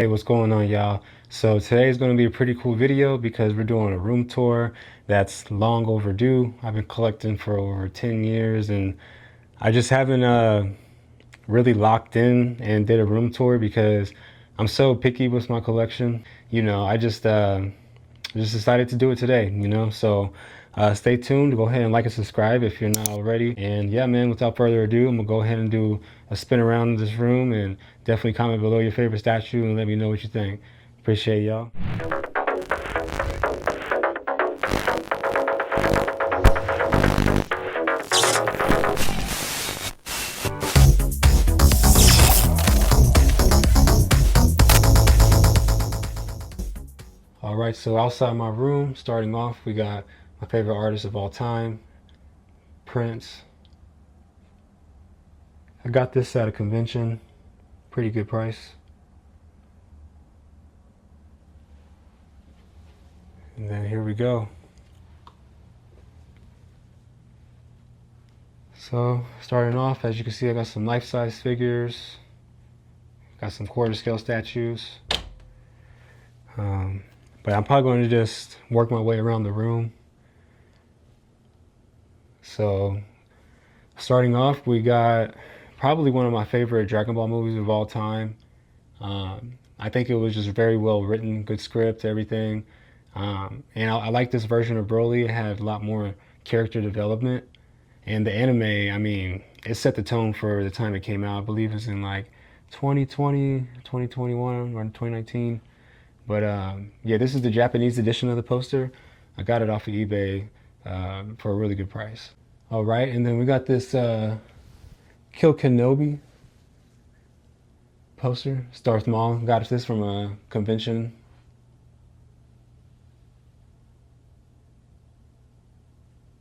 Hey, what's going on, y'all? So today is going to be a pretty cool video because we're doing a room tour that's long overdue. I've been collecting for over 10 years and I just haven't really locked in and did a room tour because I'm so picky with my collection. I just decided to do it today. So stay tuned. Go ahead and like and subscribe if you're not already. And yeah, man, without further ado, I'm gonna go ahead and do a spin around this room and definitely comment below your favorite statue and let me know what you think. Appreciate y'all. All right, so outside my room, starting off, we got my favorite artist of all time, Prince. I got this at a convention, pretty good price. And then here we go. So starting off, as you can see, I got some life-size figures, got some quarter scale statues. But I'm probably going to just work my way around the room. So starting off, we got probably one of my favorite Dragon Ball movies of all time. I think it was just very well written, good script, everything. And I like this version of Broly. It had a lot more character development. And the anime, I mean, it set the tone for the time it came out. I believe it's in like 2020, 2021, or 2019. But yeah, this is the Japanese edition of the poster. I got it off of eBay for a really good price. All right, and then we got this Kill Kenobi poster. It's Darth Maul. Got this from a convention.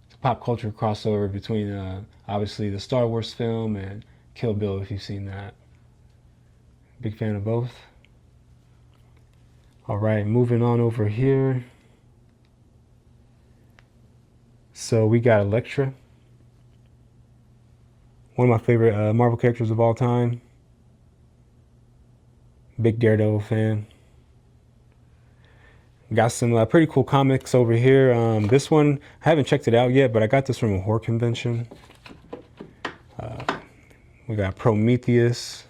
It's a pop culture crossover between obviously the Star Wars film and Kill Bill, if you've seen that. Big fan of both. All right, moving on over here. So we got Elektra, one of my favorite Marvel characters of all time. Big Daredevil fan. Got some pretty cool comics over here. This one, I haven't checked it out yet, but I got this from a horror convention. We got Prometheus.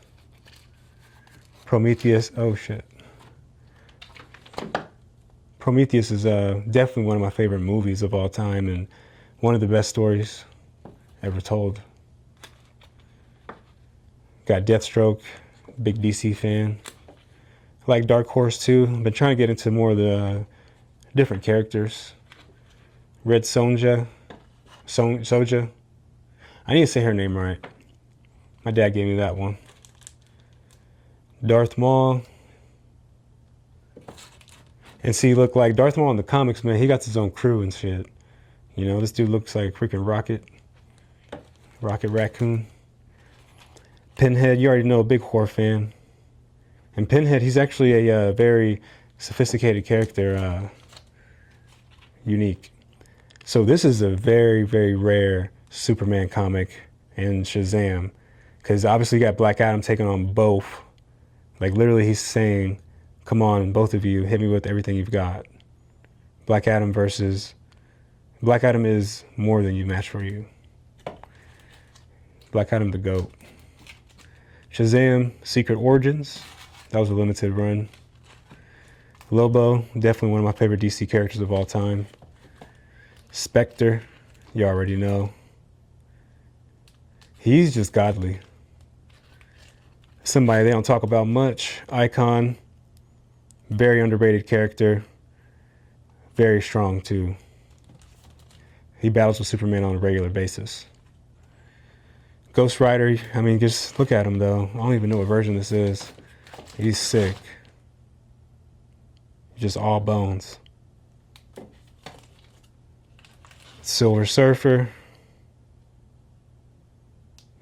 Oh shit. Prometheus is definitely one of my favorite movies of all time and one of the best stories ever told. Got Deathstroke, big DC fan. I like Dark Horse too. I've been trying to get into more of the different characters. Red Sonja. I need to say her name right. My dad gave me that one. Darth Maul. And see, look, like Darth Maul in the comics, man, he got his own crew and shit. This dude looks like freaking Rocket Raccoon. Pinhead, you already know, a big horror fan. And Pinhead, he's actually a very sophisticated character, unique. So this is a very, very rare Superman comic in SHAZAM. Because obviously you got Black Adam taking on both. Like literally he's saying, come on, both of you, hit me with everything you've got. Black Adam is more than you match for you. Black Adam the GOAT. SHAZAM Secret Origins. That was a limited run. Lobo, definitely one of my favorite DC characters of all time. Spectre, you already know. He's just godly. Somebody they don't talk about much. Icon. Very underrated character. Very strong too. He battles with Superman on a regular basis. Ghost Rider, I mean, just look at him though. I don't even know what version this is. He's sick. Just all bones. Silver Surfer.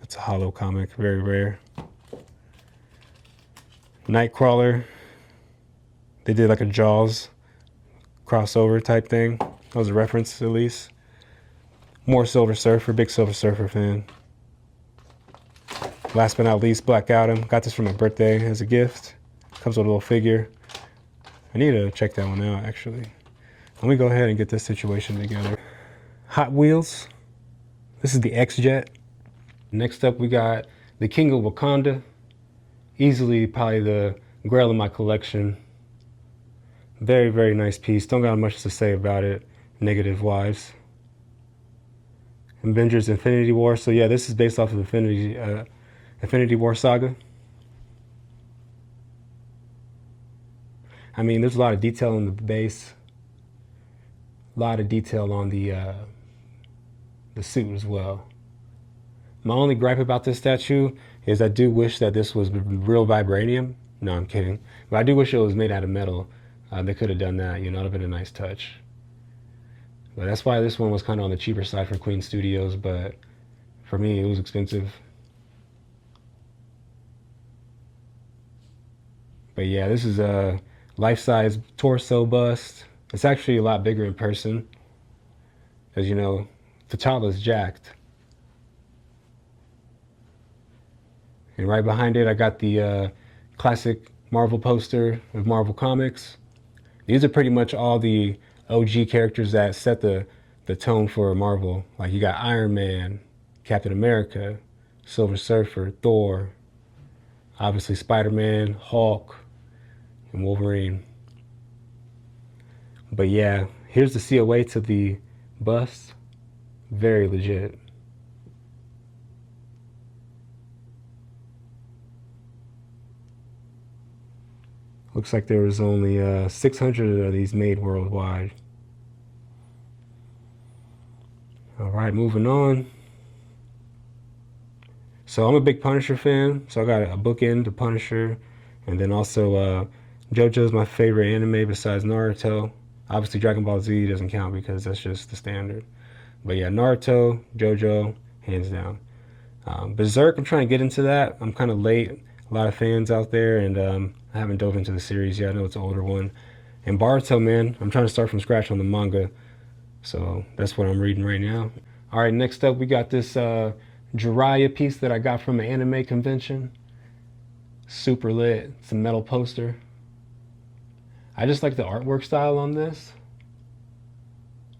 It's a hollow comic, very rare. Nightcrawler. They did like a Jaws crossover type thing. That was a reference, at least. More Silver Surfer, big Silver Surfer fan. Last but not least, Black Adam. Got this for my birthday as a gift a Comes with a little figure. I need to check that one out, actually. Let me go ahead and get this situation together. Hot Wheels. This is the X-Jet. Next up, we got the King of Wakanda. Easily probably the grail of my collection. Very, very nice piece. Don't got much to say about it, negative-wise. Avengers Infinity War. So yeah, this is based off of Infinity War saga. I mean, there's a lot of detail in the base. A lot of detail on the suit as well. My only gripe about this statue is I do wish that this was real vibranium. No, I'm kidding. But I do wish it was made out of metal. They could have done that, you know, it would have been a nice touch. But that's why this one was kind of on the cheaper side for Queen Studios, but for me, it was expensive. But yeah, this is a life-size torso bust. It's actually a lot bigger in person. As you know, T'Challa's jacked. And right behind it, I got the classic Marvel poster of Marvel Comics. These are pretty much all the OG characters that set the tone for Marvel. Like you got Iron Man, Captain America, Silver Surfer, Thor, obviously Spider-Man, Hulk, and Wolverine. But yeah, here's the COA to the bust. Very legit. Looks like there was only 600 of these made worldwide. All right, moving on. So I'm a big Punisher fan, so I got a bookend to Punisher, and then also JoJo's my favorite anime besides Naruto. Obviously Dragon Ball Z doesn't count because that's just the standard. But yeah, Naruto, JoJo, hands down. Berserk, I'm trying to get into that. I'm kind of late. A lot of fans out there, and I haven't dove into the series yet. I know it's an older one. And Boruto, man, I'm trying to start from scratch on the manga. So that's what I'm reading right now. All right, next up we got this Jiraiya piece that I got from an anime convention. Super lit. It's a metal poster. I just like the artwork style on this.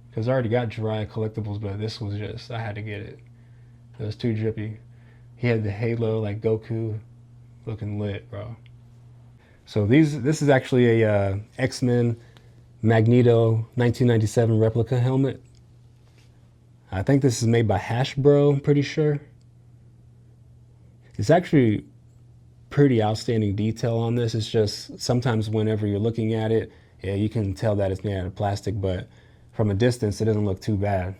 Because I already got Jiraiya Collectibles, but this was just, I had to get it. It was too drippy. He had the halo like Goku. Looking lit, bro. So this is actually a X-Men Magneto 1997 replica helmet. I think this is made by Hasbro, I'm pretty sure. It's actually pretty outstanding detail on this. It's just sometimes whenever you're looking at it, yeah, you can tell that it's made out of plastic, but from a distance, it doesn't look too bad.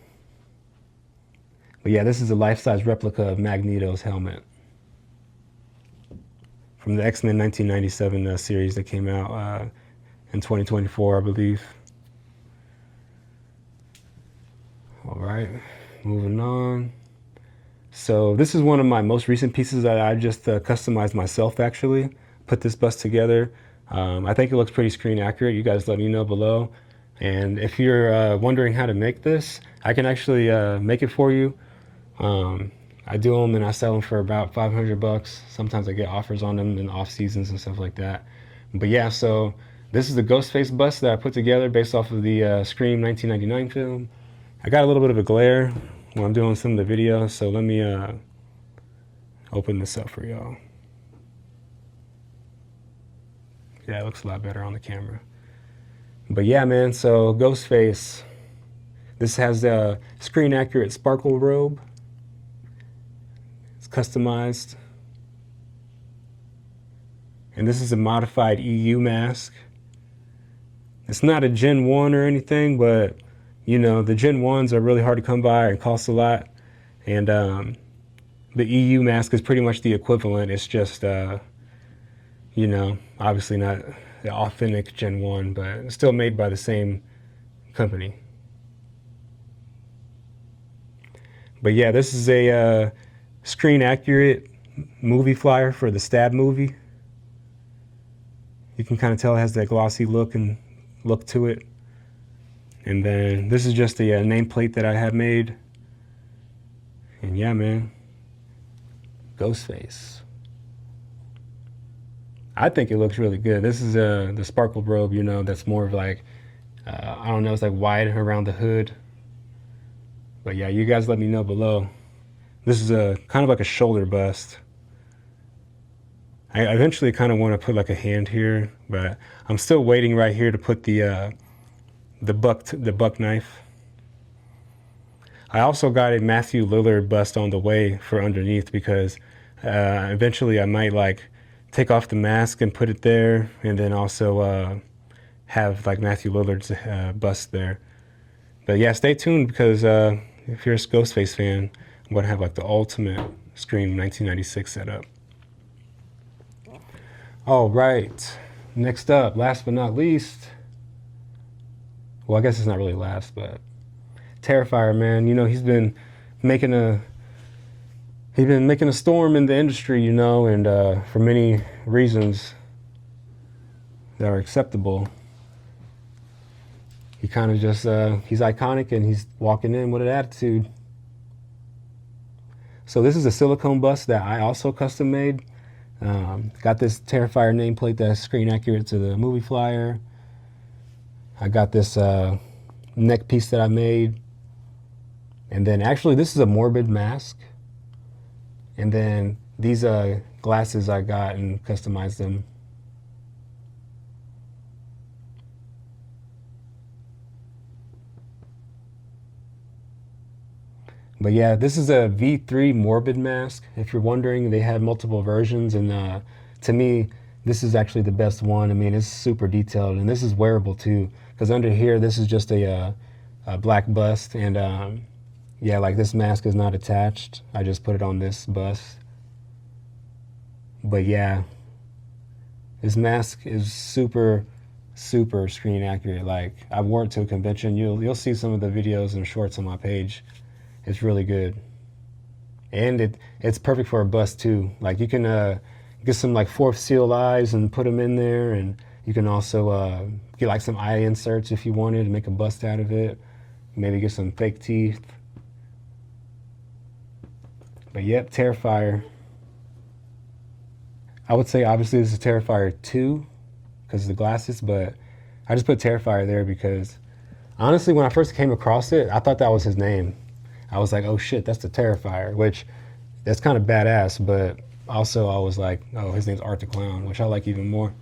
But yeah, this is a life-size replica of Magneto's helmet from the X-Men 1997 series that came out in 2024, I believe. All right, moving on. So this is one of my most recent pieces that I just customized myself, actually. Put this bust together. I think it looks pretty screen accurate. You guys let me know below. And if you're wondering how to make this, I can actually make it for you. I do them and I sell them for about 500 bucks. Sometimes I get offers on them in off seasons and stuff like that. But yeah, so this is the Ghostface bust that I put together based off of the Scream 1999 film. I got a little bit of a glare when I'm doing some of the video, so let me open this up for y'all. Yeah, it looks a lot better on the camera. But yeah, man, so Ghostface. This has a screen accurate sparkle robe. It's customized. And this is a modified EU mask. It's not a Gen 1 or anything, but you know, the Gen 1s are really hard to come by and cost a lot. And the EU mask is pretty much the equivalent. It's just, you know, obviously not the authentic Gen 1, but it's still made by the same company. But yeah, this is a screen accurate movie flyer for the Stab movie. You can kind of tell it has that glossy look to it. And then this is just the nameplate that I have made. And yeah, man, Ghostface. I think it looks really good. This is the sparkle robe, you know, that's more of like, I don't know, it's like wide around the hood. But yeah, you guys let me know below. This is a kind of like a shoulder bust. I eventually kind of want to put like a hand here, but I'm still waiting right here to put the buck knife. I also got a Matthew Lillard bust on the way for underneath because eventually I might like take off the mask and put it there, and then also have like Matthew Lillard's bust there. But yeah, stay tuned because if you're a Ghostface fan, I'm going to have like the ultimate Scream 1996 setup. All right, next up, last but not least, well, I guess it's not really last, but Terrifier, man. You know, he's been making a storm in the industry, you know, and for many reasons that are acceptable. He kind of just he's iconic and he's walking in with an attitude. So this is a silicone bust that I also custom made. Got this Terrifier nameplate that's screen accurate to the movie flyer. I got this neck piece that I made. And then actually this is a morbid mask. And then these glasses I got and customized them. But yeah, this is a V3 morbid mask. If you're wondering, they have multiple versions, and to me, this is actually the best one. I mean, it's super detailed, and this is wearable too. Because under here, this is just a black bust, and yeah, like this mask is not attached. I just put it on this bust. But yeah, this mask is super screen accurate. Like I've worn it to a convention. You'll see some of the videos and shorts on my page. It's really good, and it's perfect for a bust too. Like you can get some like fourth seal eyes and put them in there, and you can also get like some eye inserts if you wanted to make a bust out of it. Maybe get some fake teeth. But yep, Terrifier. I would say obviously this is Terrifier 2 because of the glasses, but I just put Terrifier there because honestly, when I first came across it, I thought that was his name. I was like, oh shit, that's the Terrifier, which that's kind of badass, but also I was like, oh, his name's Art the Clown, which I like even more.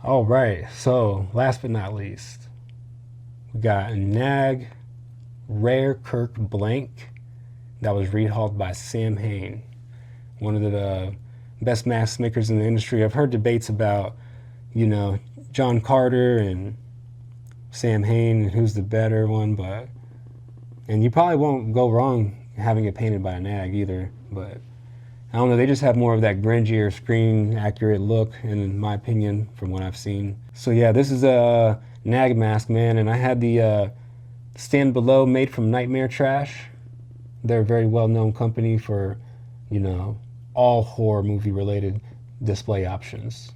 All right, so last but not least, we got a Nag Rare Kirk Blank that was rehauled by Samhain, one of the best mask makers in the industry. I've heard debates about, you know, John Carter and Samhain and who's the better one, but and you probably won't go wrong having it painted by a Nag either, but I don't know, they just have more of that grungier, screen accurate look, in my opinion, from what I've seen. So yeah, this is a Nag mask, man, and I had the Stand Below made from Nightmare Trash. They're a very well-known company for, you know, all horror movie related display options.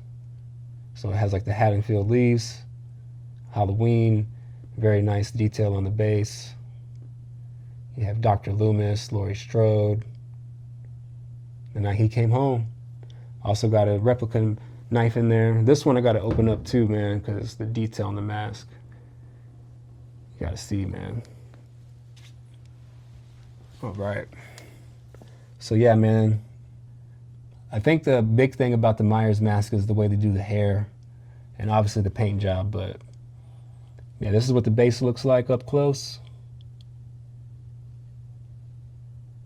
So it has like the Haddonfield Leaves, Halloween, very nice detail on the base. You have Dr. Loomis, Laurie Strode, The Night He Came Home. Also got a replica knife in there. This one I got to open up too, man, because the detail on the mask. You got to see, man. All right. So yeah, man. I think the big thing about the Myers mask is the way they do the hair and obviously the paint job, but yeah, this is what the base looks like up close.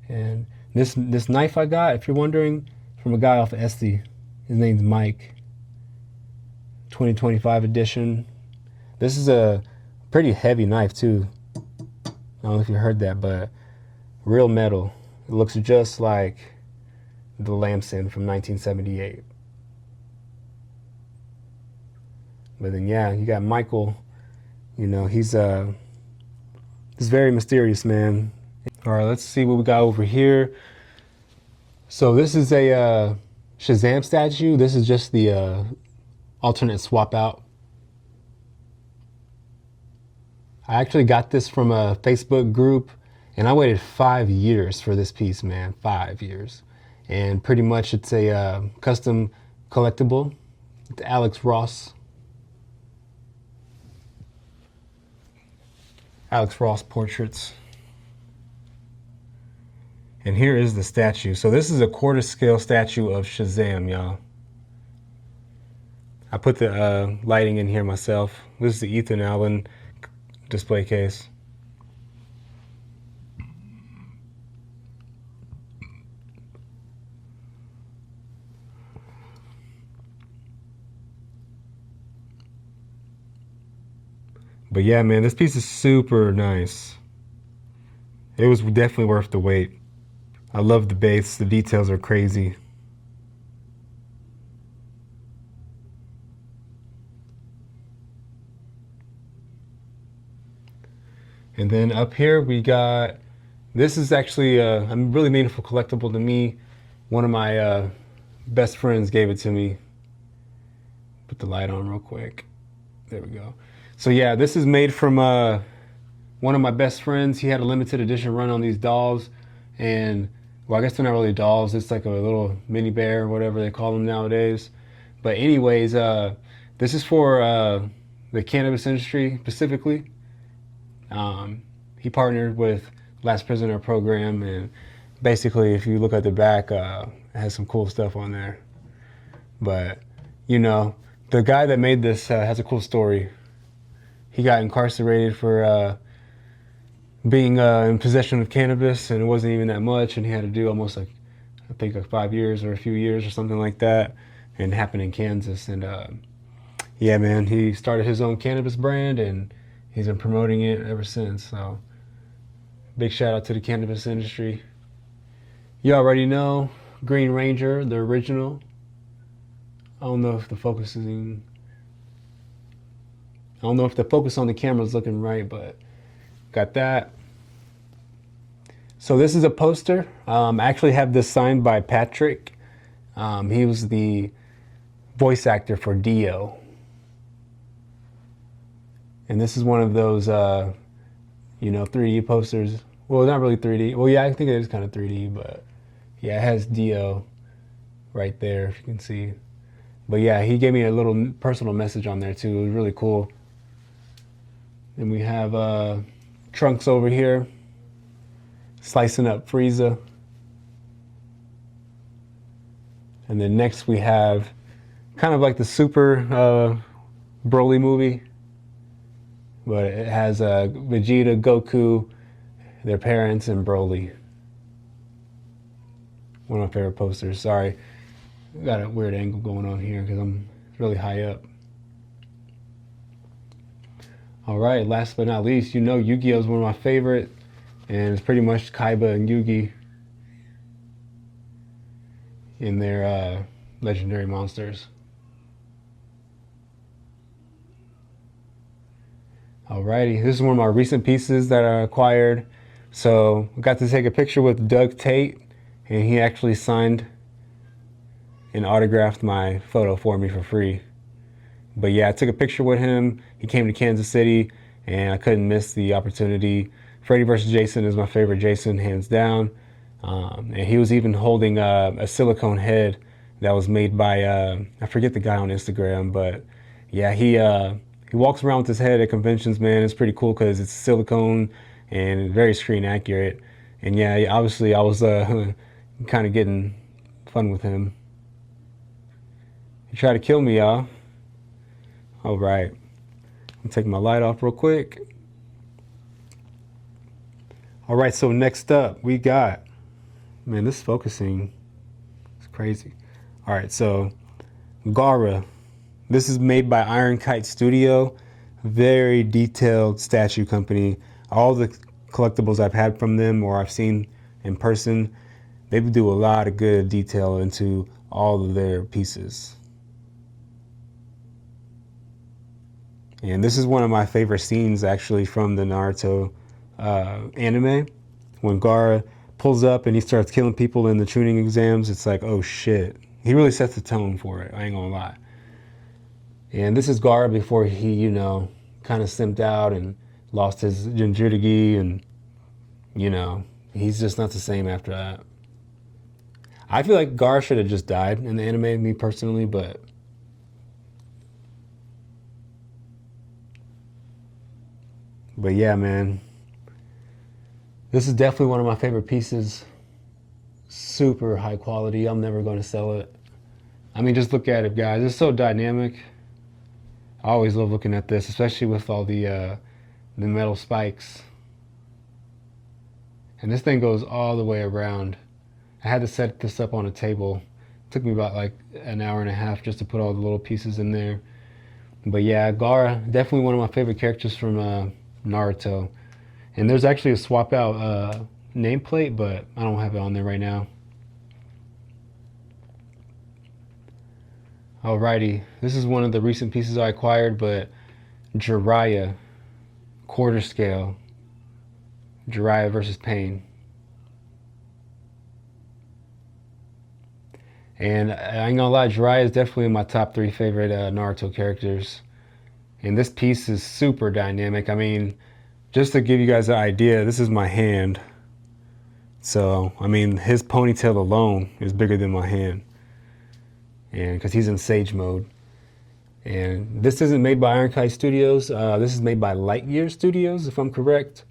And this knife I got, if you're wondering, from a guy off of Etsy. His name's Mike. 2025 edition. This is a pretty heavy knife too. I don't know if you heard that, but real metal. It looks just like the Lamson from 1978. But then yeah, you got Michael. You know, he's very mysterious, man. All right, let's see what we got over here. So this is a SHAZAM statue. This is just the alternate swap out. I actually got this from a Facebook group, and I waited 5 years for this piece, man, 5 years. and pretty much it's a custom collectible. It's Alex Ross portraits. And here is the statue. So this is a quarter scale statue of SHAZAM, y'all. I put the lighting in here myself. This is the Ethan Allen display case. But yeah, man, this piece is super nice. It was definitely worth the wait. I love the base. The details are crazy. And then up here we got, this is actually a really meaningful collectible to me. One of my best friends gave it to me. Put the light on real quick. There we go. So yeah, this is made from one of my best friends. He had a limited edition run on these dolls, and well, I guess they're not really dolls. It's like a little mini bear, whatever they call them nowadays. But anyways, this is for the cannabis industry specifically. He partnered with Last Prisoner program, and basically, if you look at the back, it has some cool stuff on there. But you know, the guy that made this has a cool story. He got incarcerated for being in possession of cannabis, and it wasn't even that much, and he had to do almost like, I think like 5 years or a few years or something like that, and it happened in Kansas. And yeah, man, he started his own cannabis brand, and he's been promoting it ever since. So big shout out to the cannabis industry. You already know Green Ranger, the original. I don't know if the focus is in, I don't know if the focus on the camera is looking right, but got that. So this is a poster. I actually have this signed by Patrick. He was the voice actor for Dio. And this is one of those, you know, 3D posters. Well, not really 3D. Well, yeah, I think it is kind of 3D, but yeah, it has Dio right there, if you can see. But yeah, he gave me a little personal message on there too. It was really cool. And we have Trunks over here, slicing up Frieza. And then next we have kind of like the Super Broly movie, but it has Vegeta, Goku, their parents, and Broly. One of my favorite posters. Sorry, got a weird angle going on here because I'm really high up. All right, last but not least, you know Yu-Gi-Oh is one of my favorite, and it's pretty much Kaiba and Yugi in their legendary monsters. Alrighty, this is one of my recent pieces that I acquired. So I got to take a picture with Doug Tait, and he actually signed and autographed my photo for me for free. But yeah, I took a picture with him. He came to Kansas City, and I couldn't miss the opportunity. Freddy vs. Jason is my favorite Jason, hands down. And he was even holding a silicone head that was made by, I forget the guy on Instagram, but yeah, he walks around with his head at conventions, man. It's pretty cool because it's silicone and very screen accurate. And yeah, obviously I was kind of getting fun with him. He tried to kill me, y'all. All right, I'm taking my light off real quick. All right, so next up we got, man, this focusing is crazy. All right, so Gaara. This is made by Iron Kite Studio. Very detailed statue company. All the collectibles I've had from them or I've seen in person, they do a lot of good detail into all of their pieces. And this is one of my favorite scenes actually from the Naruto anime. When Gaara pulls up and he starts killing people in the tuning exams, it's like, oh shit. He really sets the tone for it, I ain't gonna lie. And this is Gaara before he, you know, kind of simped out and lost his Jinchuriki, and, you know, he's just not the same after that. I feel like Gaara should have just died in the anime, me personally, but yeah, man. This is definitely one of my favorite pieces. Super high quality. I'm never going to sell it. I mean, just look at it, guys. It's so dynamic. I always love looking at this, especially with all the metal spikes. And this thing goes all the way around. I had to set this up on a table. It took me about like an hour and a half just to put all the little pieces in there. But yeah, Gaara, definitely one of my favorite characters from Naruto. And there's actually a swap out nameplate, but I don't have it on there right now. Alrighty, this is one of the recent pieces I acquired, but Jiraiya, quarter scale, Jiraiya versus Pain. And I ain't gonna lie, Jiraiya is definitely my top 3 favorite Naruto characters. And this piece is super dynamic. I mean, just to give you guys an idea, this is my hand. So, I mean, his ponytail alone is bigger than my hand. And because he's in Sage mode. And this isn't made by Iron Kite Studios. This is made by Lightyear Studios, if I'm correct.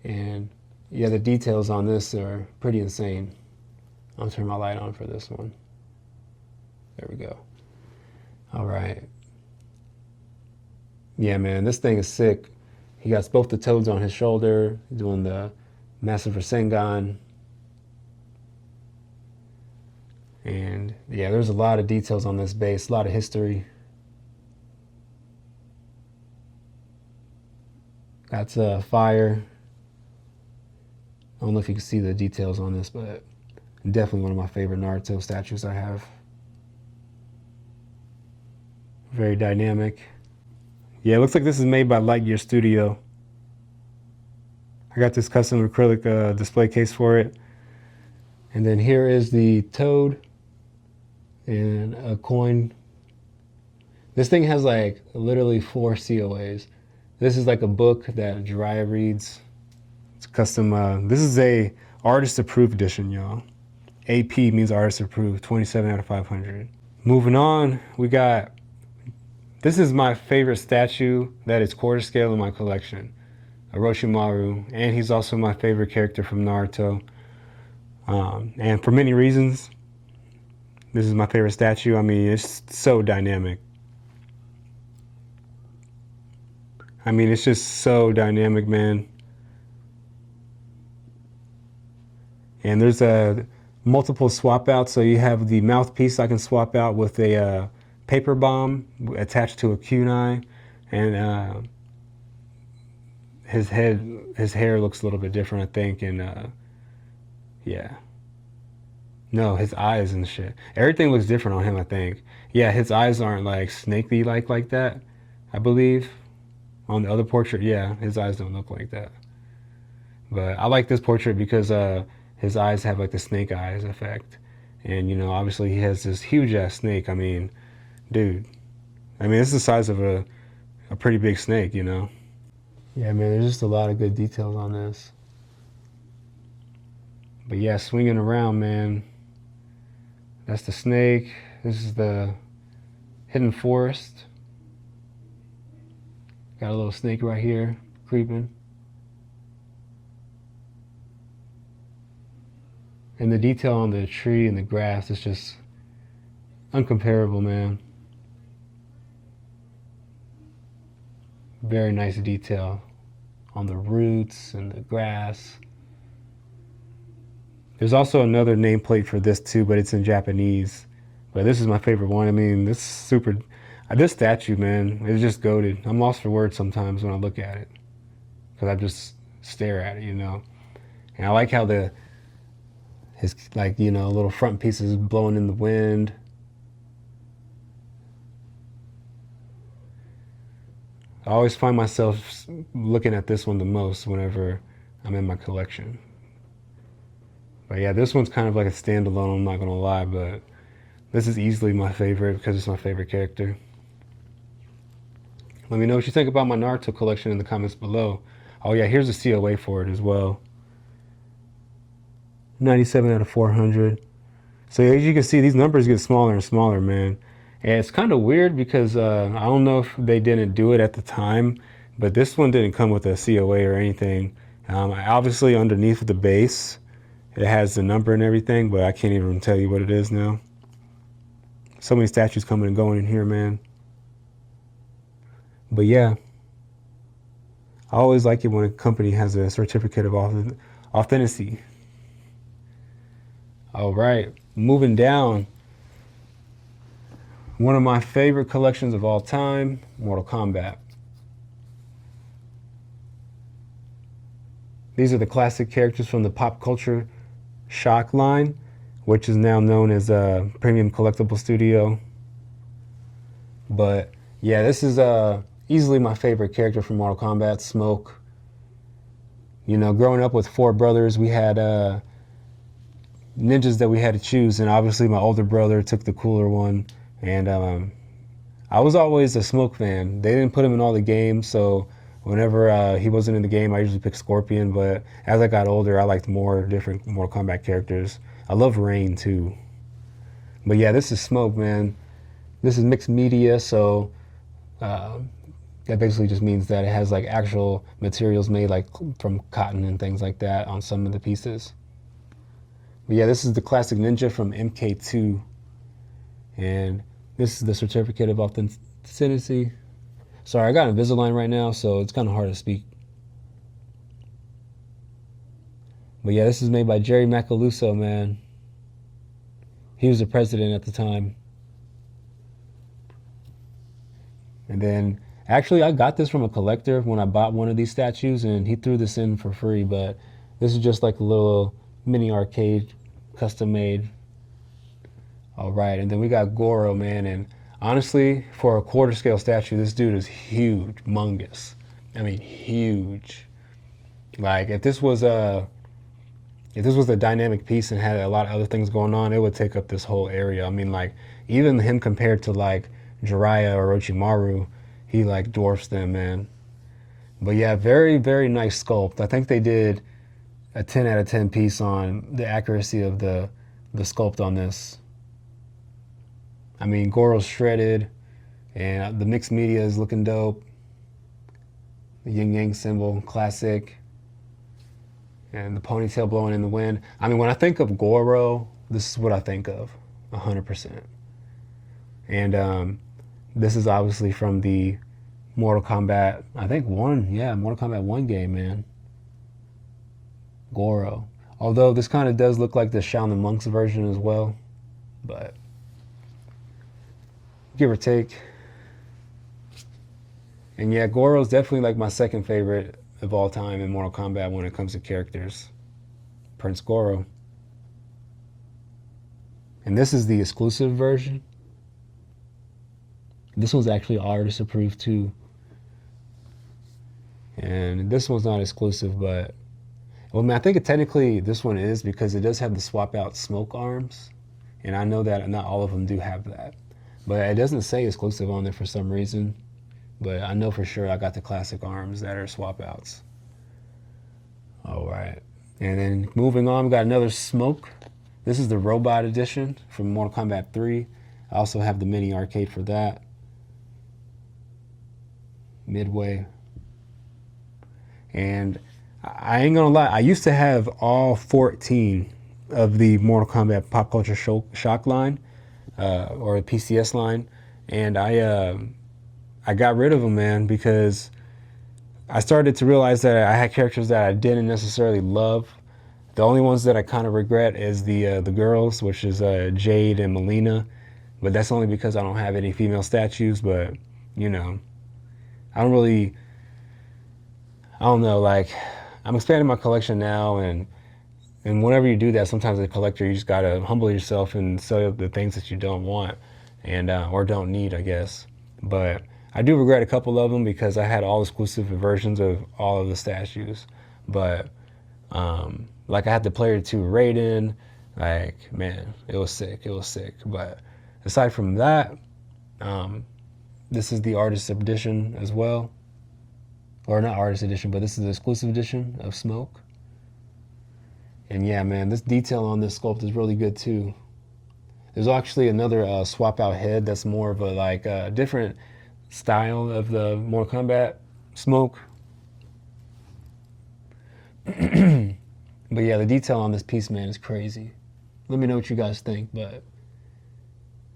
And yeah, the details on this are pretty insane. I'll turn my light on for this one. There we go. All right. Yeah, man, this thing is sick. He got both the toads on his shoulder, doing the massive Rasengan. And yeah, there's a lot of details on this base, a lot of history. That's fire. I don't know if you can see the details on this, but definitely one of my favorite Naruto statues I have. Very dynamic. Yeah, it looks like this is made by Lightyear Studio. I got this custom acrylic display case for it. And then here is the toad and a coin. This thing has like literally 4 COAs. This is like a book that Jiraiya reads. It's custom. This is a artist approved edition, y'all. AP means artist approved, 27 out of 500. Moving on, we got, this is my favorite statue that is quarter scale in my collection. Orochimaru, and he's also my favorite character from Naruto. And for many reasons, this is my favorite statue. I mean, it's so dynamic. I mean, it's just so dynamic, man. And there's a multiple swap outs. So you have the mouthpiece I can swap out with a paper bomb attached to a kunai, and his hair looks a little bit different, I think, and yeah. No, his eyes and shit. Everything looks different on him, I think. Yeah, his eyes aren't like snaky like that, I believe. On the other portrait, yeah, his eyes don't look like that. But I like this portrait because his eyes have like the snake eyes effect. And, you know, obviously he has this huge ass snake. I mean, dude. I mean, it's the size of a pretty big snake, you know? Yeah, man, there's just a lot of good details on this. But yeah, swinging around, man. That's the snake. This is the hidden forest. Got a little snake right here, creeping. And the detail on the tree and the grass is just uncomparable, man. Very nice detail on the roots and the grass. There's also another nameplate for this too, but it's in Japanese. But this is my favorite one. I mean, this statue, man, it's just goated. I'm lost for words sometimes when I look at it, because I just stare at it, you know. And I like how his like, you know, little front piece is blowing in the wind. I always find myself looking at this one the most whenever I'm in my collection. But yeah, this one's kind of like a standalone, I'm not gonna lie, but this is easily my favorite because it's my favorite character. Let me know what you think about my Naruto collection in the comments below. Oh yeah, here's a COA for it as well. 97 out of 400. So as you can see, these numbers get smaller and smaller, man. And it's kind of weird because I don't know if they didn't do it at the time, but this one didn't come with a COA or anything. Obviously, underneath the base, it has the number and everything, but I can't even tell you what it is now. So many statues coming and going in here, man. But yeah, I always like it when a company has a certificate of authenticity. All right, moving down. One of my favorite collections of all time, Mortal Kombat. These are the classic characters from the pop culture Shock line, which is now known as Premium Collectible Studio. But yeah, this is easily my favorite character from Mortal Kombat, Smoke. You know, growing up with four brothers, we had ninjas that we had to choose, and obviously my older brother took the cooler one. And I was always a Smoke fan. They didn't put him in all the games, so whenever he wasn't in the game, I usually picked Scorpion. But as I got older, I liked more different Mortal Kombat characters. I love Rain too. But yeah, this is Smoke, man. This is mixed media, so that basically just means that it has like actual materials made like from cotton and things like that on some of the pieces. But yeah, this is the classic ninja from MK2. And this is the certificate of authenticity. Sorry, I got Invisalign right now, so it's kind of hard to speak. But yeah, this is made by Jerry Macaluso, man. He was the president at the time. And then, actually, I got this from a collector when I bought one of these statues, and he threw this in for free. But this is just like a little mini arcade, custom made. All right, and then we got Goro, man. And honestly, for a quarter scale statue, this dude is huge, humongous. I mean, huge. Like if this was a dynamic piece and had a lot of other things going on, it would take up this whole area. I mean, like even him compared to like Jiraiya or Orochimaru, he like dwarfs them, man. But yeah, very, very nice sculpt. I think they did a 10 out of 10 piece on the accuracy of the sculpt on this. I mean, Goro's shredded, and the mixed media is looking dope. The yin yang symbol, classic. And the ponytail blowing in the wind. I mean, when I think of Goro, this is what I think of, 100%. And this is obviously from the Mortal Kombat, I think Mortal Kombat 1 game, man. Goro. Although this kind of does look like the Shaolin Monks version as well, but give or take. And yeah, Goro's definitely like my second favorite of all time in Mortal Kombat when it comes to characters. Prince Goro. And this is the exclusive version. This one's actually artist approved too. And this one's not exclusive, but well, I mean, I think technically this one is because it does have the swap out smoke arms. And I know that not all of them do have that. But it doesn't say exclusive on there for some reason. But I know for sure I got the classic arms that are swap outs. All right. And then moving on, we got another Smoke. This is the Robot Edition from Mortal Kombat 3. I also have the mini arcade for that. Midway. And I ain't gonna lie, I used to have all 14 of the Mortal Kombat Pop Culture Shock line. Or the PCS line, and I got rid of them, man, because I started to realize that I had characters that I didn't necessarily love. The only ones that I kind of regret is the girls, which is Jade and Melina, but that's only because I don't have any female statues. But you know, I don't know, like I'm expanding my collection now, and whenever you do that, sometimes as a collector, you just gotta humble yourself and sell the things that you don't want and or don't need, I guess. But I do regret a couple of them because I had all exclusive versions of all of the statues. But like I had the Player 2 Raiden, like man, it was sick. It was sick. But aside from that, this is the artist edition as well, or not artist edition, but this is the exclusive edition of Smoke. And yeah, man, this detail on this sculpt is really good too. There's actually another swap out head that's more of a like different style of the Mortal Kombat smoke. But yeah, the detail on this piece, man, is crazy. Let me know what you guys think, but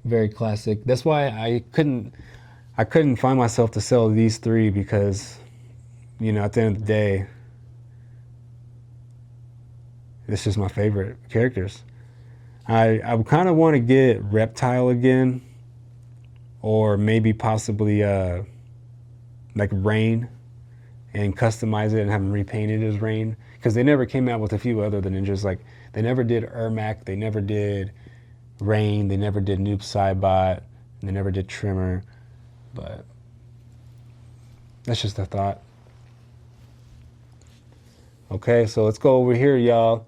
very classic. That's why I couldn't find myself to sell these three because, you know, at the end of the day, it's just my favorite characters. I kind of want to get Reptile again, or maybe possibly like Rain, and customize it and have them repainted as Rain, because they never came out with a few other the ninjas. Like they never did Ermac, they never did Rain, they never did Noob Saibot, and they never did Trimmer. But that's just a thought. Okay, so let's go over here, y'all.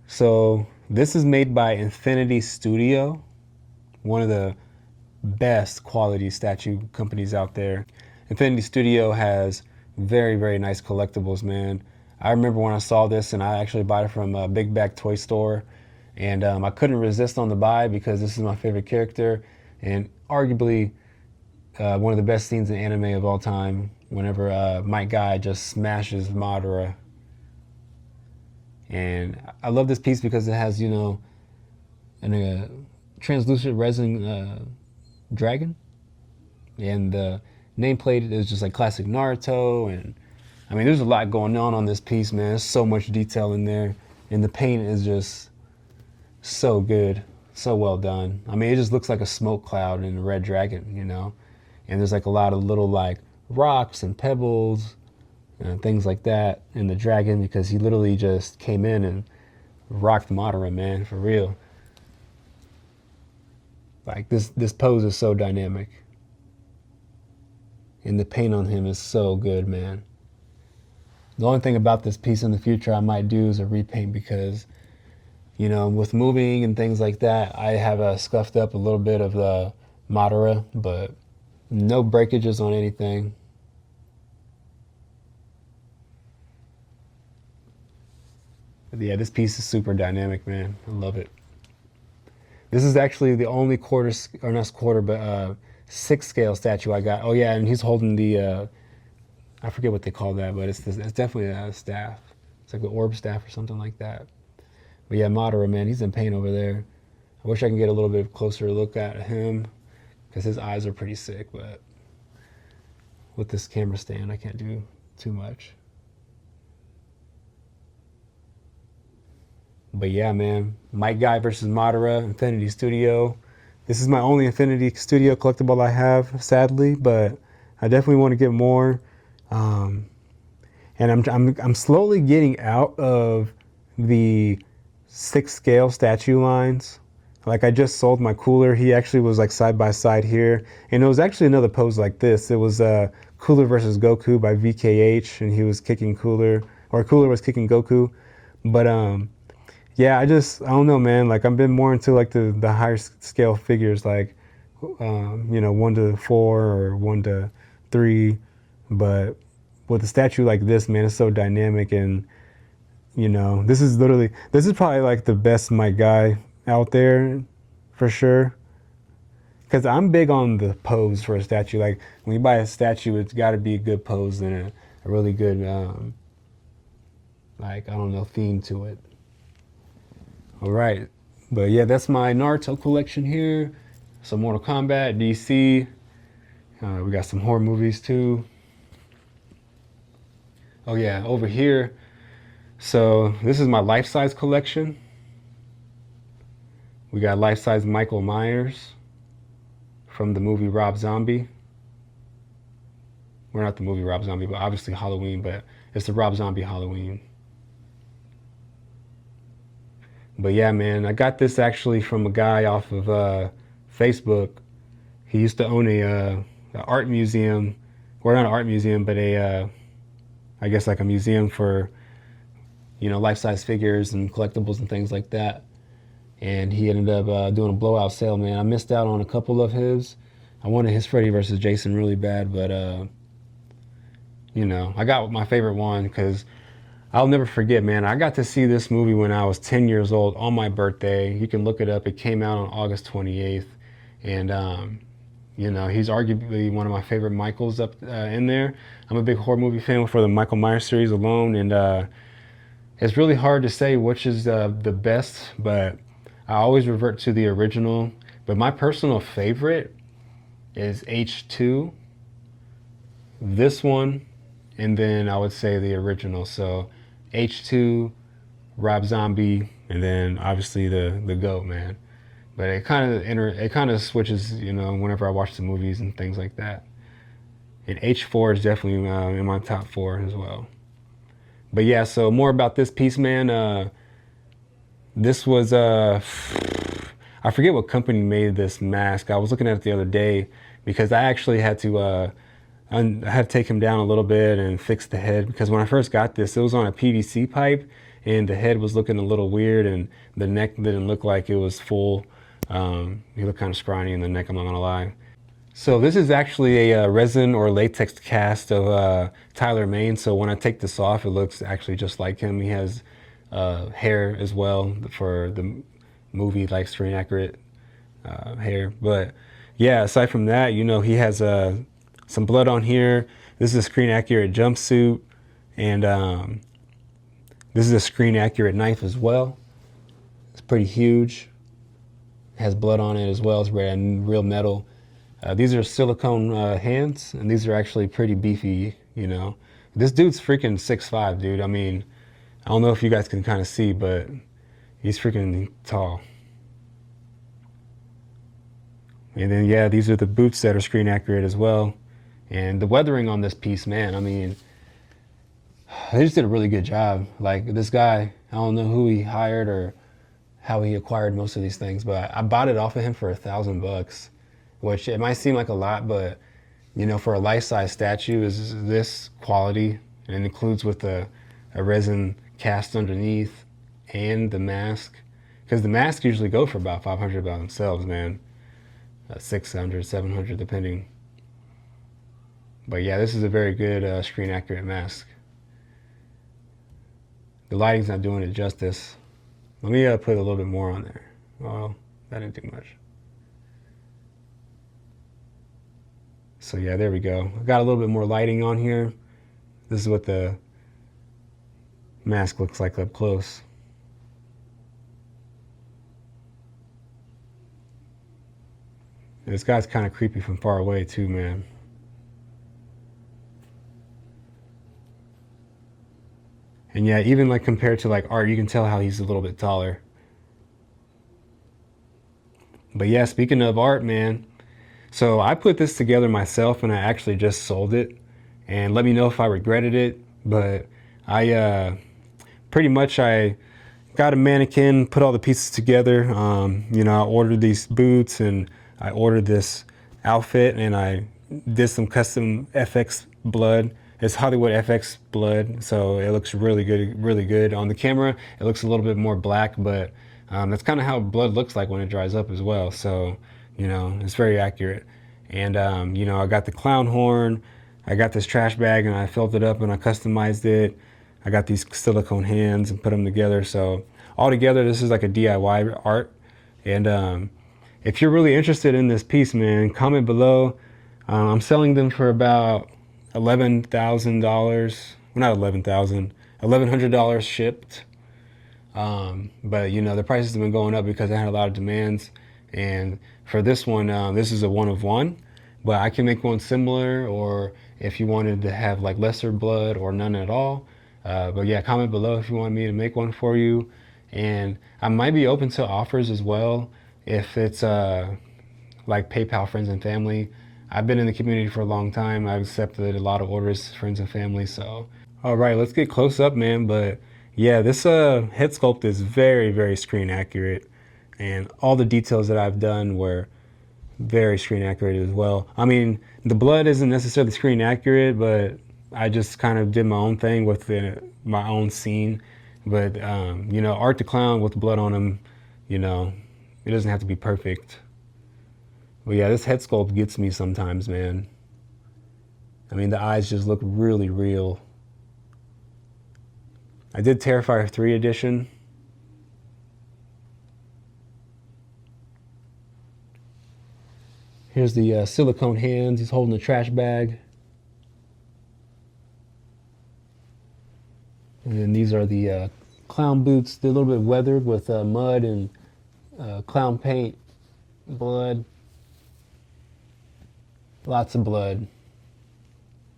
So this is made by Infinity Studio, one of the best quality statue companies out there. Infinity Studio has very, very nice collectibles, man. I remember when I saw this, and I actually bought it from a Big Bag Toy Store, and I couldn't resist on the buy because this is my favorite character, and arguably one of the best scenes in anime of all time, whenever my guy just smashes Madara. And I love this piece because it has, you know, a translucent resin dragon, and the nameplate is just like classic Naruto. And I mean, there's a lot going on this piece, man. There's so much detail in there, and the paint is just so good, so well done. I mean, it just looks like a smoke cloud in a red dragon, you know. And there's like a lot of little like rocks and pebbles and things like that in the dragon, because he literally just came in and rocked Madara, man, for real. Like this pose is so dynamic, and the paint on him is so good, man. The only thing about this piece in the future I might do is a repaint, because, you know, with moving and things like that, I have scuffed up a little bit of the Madara, but no breakages on anything. But yeah, this piece is super dynamic, man. I love it. This is actually the only quarter, or not quarter, but 6 scale statue I got. Oh yeah, and he's holding the, I forget what they call that, but it's definitely a staff. It's like the orb staff or something like that. But yeah, Madara, man, he's in pain over there. I wish I could get a little bit closer look at him, because his eyes are pretty sick, but with this camera stand, I can't do too much. But yeah, man, Mike Guy versus Madara, Infinity Studio. This is my only Infinity Studio collectible I have, sadly, but I definitely want to get more. And I'm slowly getting out of the 6 scale statue lines. Like, I just sold my Cooler. He actually was like side by side here, and it was actually another pose like this. It was Cooler versus Goku by VKH, and he was kicking Cooler, or Cooler was kicking Goku. But yeah, I don't know, man. Like, I've been more into like the higher scale figures, like you know, 1 to 4 or 1 to 3. But with a statue like this, man, it's so dynamic, and you know, this is probably like the best Mike Guy out there for sure. Because I'm big on the pose for a statue. Like, when you buy a statue, it's got to be a good pose and a really good like, I don't know, theme to it. All right, but yeah, that's my Naruto collection here. Some Mortal Kombat, DC. We got some horror movies too. Oh yeah, over here. So this is my life-size collection. We got life-size Michael Myers from the movie Rob Zombie. We're not the movie Rob Zombie, but obviously Halloween, but it's the Rob Zombie Halloween. But yeah, man, I got this actually from a guy off of Facebook. He used to own a art museum, or not an art museum, but I guess like a museum for, you know, life-size figures and collectibles and things like that. And he ended up doing a blowout sale, man. I missed out on a couple of his. I wanted his Freddy versus Jason really bad, but you know, I got my favorite one because I'll never forget, man. I got to see this movie when I was 10 years old on my birthday. You can look it up. It came out on August 28th. And, you know, he's arguably one of my favorite Michaels up in there. I'm a big horror movie fan for the Michael Myers series alone. And it's really hard to say which is the best, but I always revert to the original. But my personal favorite is H2, this one, and then I would say the original. So H2, Rob Zombie, and then obviously the GOAT, man. But it kind of switches, you know, whenever I watch the movies and things like that. And H4 is definitely in my top 4 as well. But yeah, so more about this piece, man. This was I forget what company made this mask. I was looking at it the other day because I actually had to I had to take him down a little bit and fix the head, because when I first got this, it was on a PVC pipe and the head was looking a little weird and the neck didn't look like it was full. He looked kind of scrawny in the neck, I'm not gonna lie. So this is actually a resin or latex cast of Tyler Mane. So when I take this off, it looks actually just like him. He has hair as well for the movie, like screen accurate hair. But yeah, aside from that, you know, he has some blood on here. This is a screen accurate jumpsuit, and this is a screen accurate knife as well. It's pretty huge. It has blood on it as well. It's real metal. These are silicone hands, and these are actually pretty beefy, you know. This dude's freaking 6'5", dude. I mean, I don't know if you guys can kind of see, but he's freaking tall. And then, yeah, these are the boots that are screen accurate as well. And the weathering on this piece, man, I mean, they just did a really good job. Like, this guy, I don't know who he hired or how he acquired most of these things, but I bought it off of him for $1,000. Which it might seem like a lot, but you know, for a life-size statue is this quality, and it includes with a resin cast underneath and the mask, because the masks usually go for about 500 by themselves, man. 600, 700 depending. But yeah, this is a very good screen accurate mask. The lighting's not doing it justice. Let me put a little bit more on there. Well, that didn't do much. So yeah, there we go. I got a little bit more lighting on here. This is what the mask looks like up close. And this guy's kind of creepy from far away too, man. And yeah, even like compared to like art, you can tell how he's a little bit taller. But yeah, speaking of art, man, so I put this together myself and I actually just sold it. And let me know if I regretted it. But I pretty much I got a mannequin, put all the pieces together. You know, I ordered these boots and I ordered this outfit, and I did some custom FX blood. It's Hollywood FX blood, so it looks really good, really good. On the camera, it looks a little bit more black, but that's kind of how blood looks like when it dries up as well. So, you know, it's very accurate. And, you know, I got the clown horn, I got this trash bag, and I filled it up and I customized it. I got these silicone hands and put them together. So all together, this is like a DIY art. And if you're really interested in this piece, man, comment below. I'm selling them for about $11,000. Well, not 11,000, $1,100 shipped. But you know, the prices have been going up because I had a lot of demands. And for this one, this is a one of one, but I can make one similar, or if you wanted to have like lesser blood or none at all. But yeah, comment below if you want me to make one for you. And I might be open to offers as well if it's like PayPal friends and family. I've been in the community for a long time. I've accepted a lot of orders, friends and family. So, all right, let's get close up, man. But yeah, this head sculpt is very, very screen accurate. And all the details that I've done were very screen accurate as well. I mean, the blood isn't necessarily screen accurate, but I just kind of did my own thing with my own scene. But, you know, Art the Clown with blood on him, you know, it doesn't have to be perfect. But yeah, this head sculpt gets me sometimes, man. I mean, the eyes just look really real. I did Terrifier 3 edition. Here's the silicone hands. He's holding a trash bag. And then these are the clown boots. They're a little bit weathered with mud and clown paint, blood. Lots of blood.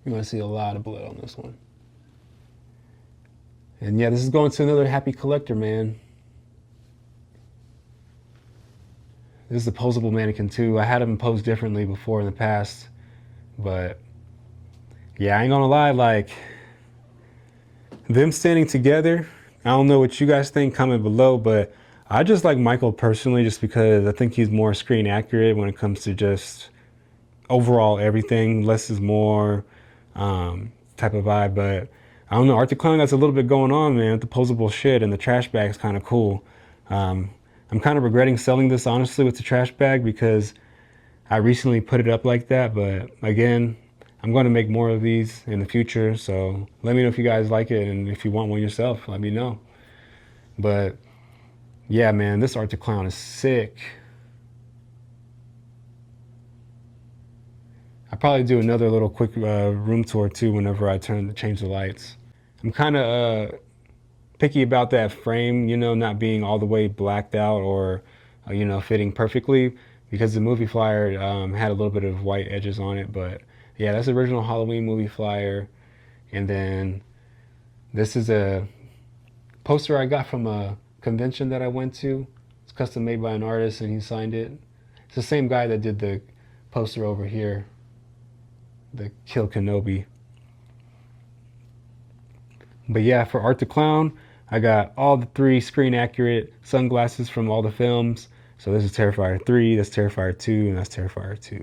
You're going to see a lot of blood on this one. And yeah, this is going to another happy collector, man. This is a posable mannequin too. I had them posed differently before in the past. But yeah, I ain't gonna lie, like them standing together, I don't know what you guys think, comment below, but I just like Michael personally just because I think he's more screen accurate when it comes to just overall everything. Less is more type of vibe. But I don't know, Art the Clown got a little bit going on, man, with the posable shit, and the trash bag's kind of cool. I'm kind of regretting selling this, honestly, with the trash bag because I recently put it up like that. But again, I'm going to make more of these in the future. So let me know if you guys like it, and if you want one yourself, let me know. But yeah, man, this Art the Clown is sick. I'll probably do another little quick room tour too whenever I change the lights. I'm kind of picky about that frame, you know, not being all the way blacked out or, you know, fitting perfectly, because the movie flyer had a little bit of white edges on it. But yeah, that's the original Halloween movie flyer. And then this is a poster I got from a convention that I went to. It's custom made by an artist and he signed it. It's the same guy that did the poster over here, the Kill Kenobi. But yeah, for Art the Clown, I got all the 3 screen accurate sunglasses from all the films. So this is Terrifier 3, that's Terrifier 2, and that's Terrifier 2.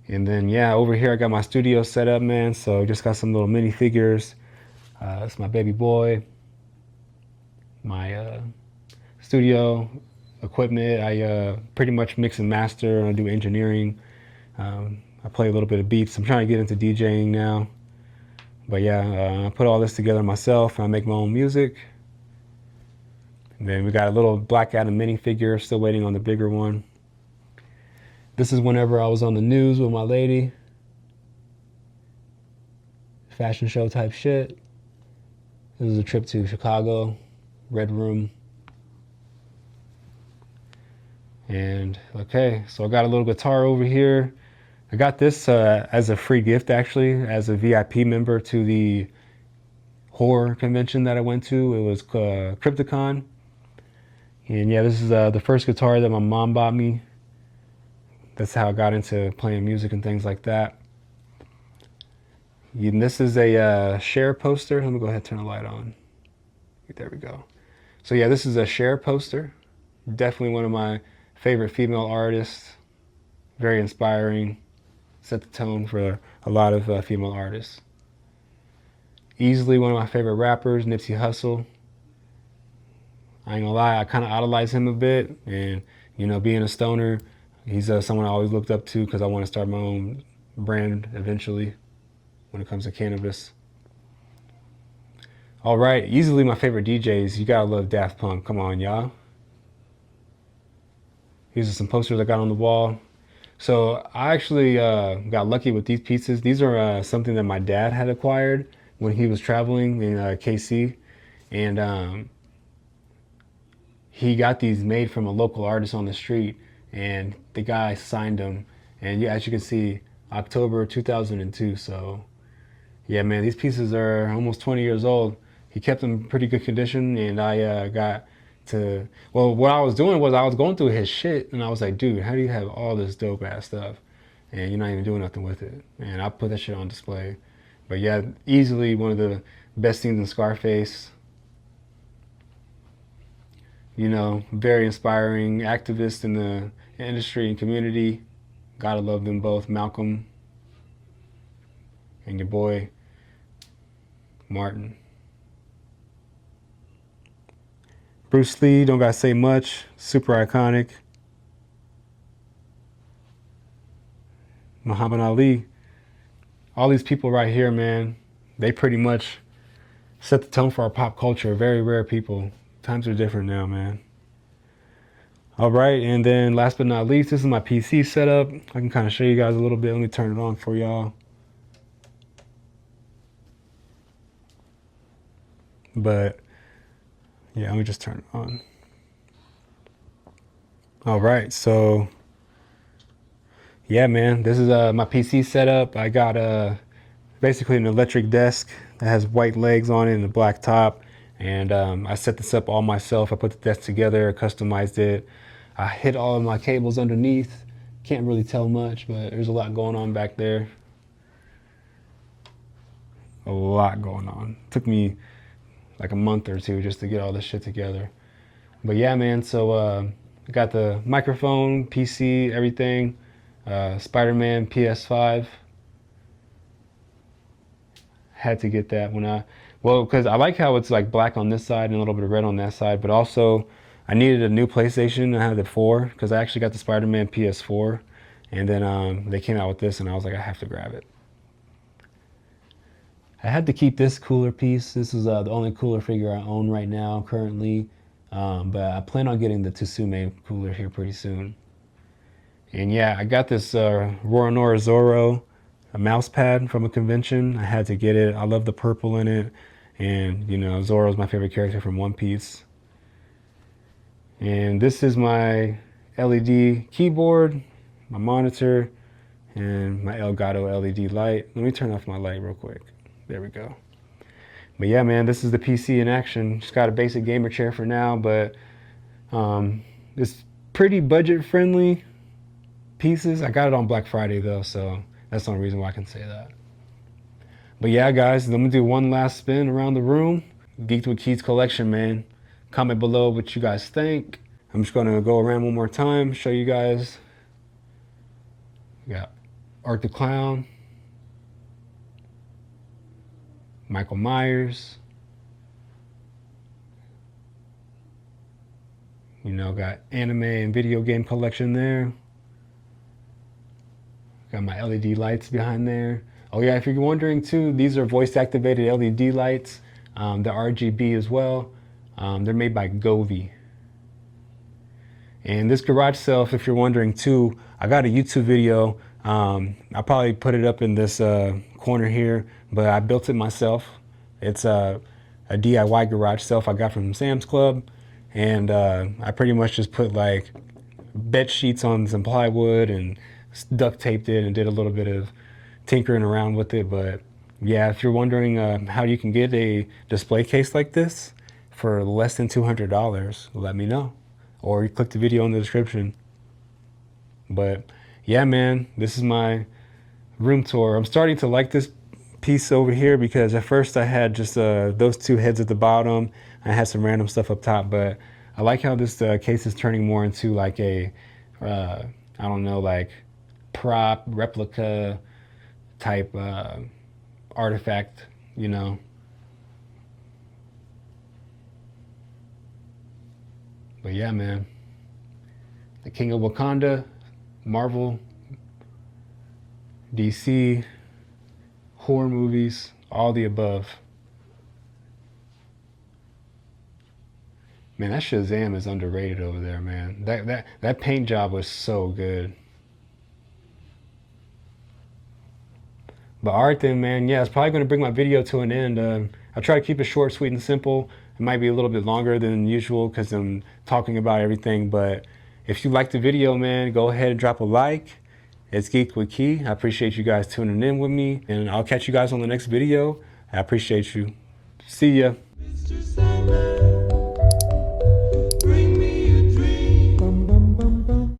And then yeah, over here I got my studio set up, man. So just got some little mini figures. That's my baby boy. My studio equipment. I pretty much mix and master, and I do engineering. I play a little bit of beats. I'm trying to get into DJing now. But yeah, I put all this together myself. I make my own music. And then we got a little Black Adam minifigure, still waiting on the bigger one. This is whenever I was on the news with my lady. Fashion show type shit. This is a trip to Chicago, Red Room. And okay, so I got a little guitar over here. I got this as a free gift, actually, as a VIP member to the horror convention that I went to. It was Crypticon. And yeah, this is the first guitar that my mom bought me. That's how I got into playing music and things like that. And this is a Cher poster. Let me go ahead and turn the light on. There we go. So yeah, this is a Cher poster. Definitely one of my favorite female artists. Very inspiring. Set the tone for a lot of female artists. Easily one of my favorite rappers, Nipsey Hussle. I ain't gonna lie, I kind of idolize him a bit, and you know, being a stoner, he's someone I always looked up to because I want to start my own brand eventually when it comes to cannabis. All right, easily my favorite DJs. You gotta love Daft Punk. Come on, y'all. These are some posters I got on the wall. So I actually got lucky with these pieces. These are something that my dad had acquired when he was traveling in KC. And he got these made from a local artist on the street. And the guy signed them. And yeah, as you can see, October 2002. So yeah, man, these pieces are almost 20 years old. He kept them in pretty good condition. And I got to, well, what I was doing was I was going through his shit, and I was like, dude, how do you have all this dope ass stuff and you're not even doing nothing with it? And I put that shit on display. But yeah, easily one of the best scenes in Scarface. You know, very inspiring activist in the industry and community. Gotta love them both, Malcolm and your boy Martin. Bruce Lee, don't gotta say much, super iconic. Muhammad Ali. All these people right here, man, they pretty much set the tone for our pop culture. Very rare people. Times are different now, man. All right, and then last but not least, this is my PC setup. I can kind of show you guys a little bit. Let me turn it on for y'all. But yeah, let me just turn it on. All right, so yeah, man, this is my PC setup. I got basically an electric desk that has white legs on it and a black top. And I set this up all myself. I put the desk together, customized it. I hid all of my cables underneath. Can't really tell much, but there's a lot going on back there. A lot going on. Took me like a month or two just to get all this shit together. But yeah, man, so I got the microphone, PC, everything. Spider-Man PS5. Had to get that because I like how it's like black on this side and a little bit of red on that side, but also I needed a new PlayStation. I had the 4 because I actually got the Spider-Man PS4, and then they came out with this, and I was like, I have to grab it. I had to keep this cooler piece. This is the only cooler figure I own right now currently, but I plan on getting the Tsume cooler here pretty soon. And yeah, I got this Roronoa Zoro, a mouse pad from a convention. I had to get it. I love the purple in it. And, you know, Zoro's my favorite character from One Piece. And this is my LED keyboard, my monitor, and my Elgato LED light. Let me turn off my light real quick. There we go. But yeah, man, this is the PC in action. Just got a basic gamer chair for now, but it's pretty budget friendly pieces. I got it on Black Friday though, so that's the only reason why I can say that. But yeah, guys, let me do one last spin around the room. Geeked with Keith's collection, man. Comment below what you guys think. I'm just gonna go around one more time, show you guys. We got Art the Clown, Michael Myers. You know, got anime and video game collection there. Got my LED lights behind there. Oh yeah, if you're wondering too, these are voice activated LED lights. The RGB as well. They're made by Govee. And this garage shelf, if you're wondering too, I got a YouTube video. I'll probably put it up in this corner here, but I built it myself. It's a DIY garage shelf I got from Sam's Club. And I pretty much just put like bed sheets on some plywood and duct taped it and did a little bit of tinkering around with it. But yeah, if you're wondering how you can get a display case like this for less than $200, let me know, or you click the video in the description. But yeah, man, this is my room tour. I'm starting to like this piece over here because at first I had just those two heads at the bottom. I had some random stuff up top, but I like how this case is turning more into like a I don't know, like prop replica type artifact, you know. But yeah, man, the King of Wakanda, Marvel, DC, horror movies, all the above. Man, that SHAZAM is underrated over there, man. That paint job was so good. But all right then, man. Yeah, it's probably going to bring my video to an end. I try to keep it short, sweet, and simple. It might be a little bit longer than usual because I'm talking about everything. But if you liked the video, man, go ahead and drop a like. It's Geeked with Key. I appreciate you guys tuning in with me. And I'll catch you guys on the next video. I appreciate you. See ya.